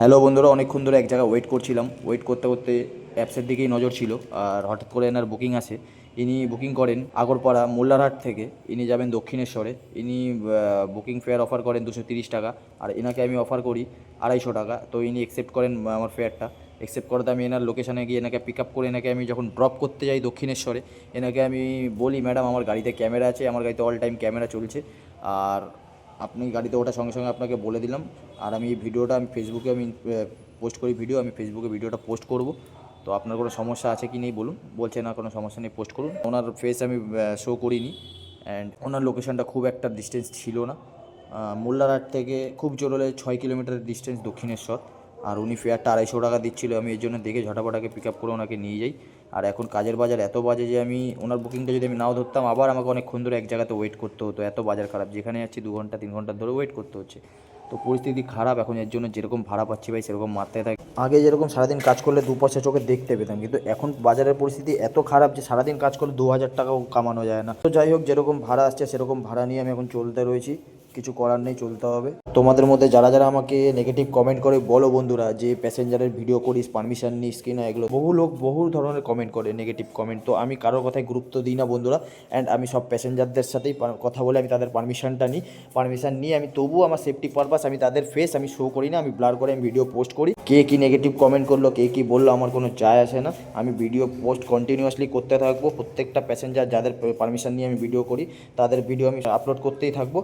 Hello বন্ধুরা, অনেকক্ষণ ধরে এক জায়গায় ওয়েট করছিলাম। ওয়েট করতে করতে অ্যাপসের দিকেই নজর ছিল, আর হঠাৎ করে এনার বুকিং আসে। ইনি বুকিং করেন আগরপাড়া মোল্লারহাট থেকে। ইনি যাবেন দক্ষিণেশ্বরে। ইনি বুকিং ফেয়ার অফার করেন 230 টাকা, আর এনাকে আমি অফার করি 250 টাকা। তো ইনি অ্যাকসেপ্ট করেন আমার ফেয়ারটা। অ্যাকসেপ্ট করাতে আমি এনার লোকেশানে গিয়ে এনাকে পিক আপ করে এনাকে আমি যখন ড্রপ করতে যাই দক্ষিণেশ্বরে, এনাকে আমি বলি, ম্যাডাম আমার গাড়িতে ক্যামেরা আছে, আমার গাড়িতে অল টাইম ক্যামেরা চলছে, আর আপনি গাড়িতে ওঠার সঙ্গে সঙ্গে আপনাকে বলে দিলাম। আর আমি এই ভিডিওটা আমি ফেসবুকে আমি পোস্ট করি ভিডিও, আমি ফেসবুকে ভিডিওটা পোস্ট করব। তো আপনার কোনো সমস্যা আছে কি নেই বলুন। বলছে না, কোনো সমস্যা নেই, পোস্ট করুন। ওনার ফেস আমি শো করিনি, অ্যান্ড ওনার লোকেশনটা খুব একটা ডিস্টেন্স ছিল না। মোল্লারহাট থেকে খুব জোর হলে 6 কিলোমিটারের ডিস্টেন্স দক্ষিণেশ্বর। আর উনি ফেয়ারটা 250 টাকা দিচ্ছিলো। আমি এই জন্য দেখে ঝটাপটাকে পিক আপ করে ওনাকে নিয়ে যাই। আর এখন কাজের বাজার এত বাজে যে আমি ওনার বুকিংটা যদি আমি নাও ধরতাম, আবার আমাকে অনেকক্ষণ ধরে এক জায়গাতে ওয়েট করতে হতো। এত বাজার খারাপ, যেখানে যাচ্ছি 2 ঘন্টা 3 ঘন্টা ধরে ওয়েট করতে হচ্ছে। তো পরিস্থিতি খারাপ এখন, এর জন্য যেরকম ভাড়া পাচ্ছি ভাই সেরকম মারতে থাকে। আগে যেরকম সারাদিন কাজ করলে 2 পয়সা চোখে দেখতে পেতাম, কিন্তু এখন বাজারের পরিস্থিতি এত খারাপ যে সারাদিন কাজ করলে 2,000 টাকাও কামানো যায় না। তো যাই হোক, যেরকম ভাড়া আসছে সেরকম ভাড়া নিয়ে আমি এখন চলতে রয়েছি। কিছু করার নেই, চলতে হবে। তোমাদের মধ্যে যারা যারা আমাকে নেগেটিভ কমেন্ট করে বলো বন্ধুরা, যে প্যাসেঞ্জারের ভিডিও করিস, পারমিশন নিস কি না, এগুলো বহু লোক বহু ধরনের কমেন্ট করে, নেগেটিভ কমেন্ট। তো আমি কারোর কথায় গুরুত্ব দিই না বন্ধুরা। অ্যান্ড আমি সব প্যাসেঞ্জারদের সাথেই কথা বলে আমি তাদের পারমিশনটা নিই। পারমিশন নিয়ে আমি তবুও আমার সেফটি পারপাস আমি তাদের ফেস আমি শো করি না, আমি ব্লার করে আমি ভিডিও পোস্ট করি। কে কী নেগেটিভ কমেন্ট করলো, কে কী বললো, আমার কোনো যায় আসে না। আমি ভিডিও পোস্ট কন্টিনিউয়াসলি করতে থাকবো। প্রত্যেকটা প্যাসেঞ্জার যাদের পারমিশন নিয়ে আমি ভিডিও করি তাদের ভিডিও আমি আপলোড করতেই থাকবো।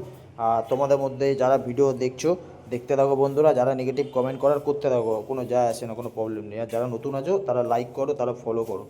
আর তোমাদের মধ্যে যারা ভিডিও দেখছো, দেখতে থাকো বন্ধুরা। যারা নেগেটিভ কমেন্ট করার করতে থাকো, কোনো যায় আসে না, কোনো প্রবলেম নেই। আর যারা নতুন আছো তারা লাইক করো, তারা ফলো করো।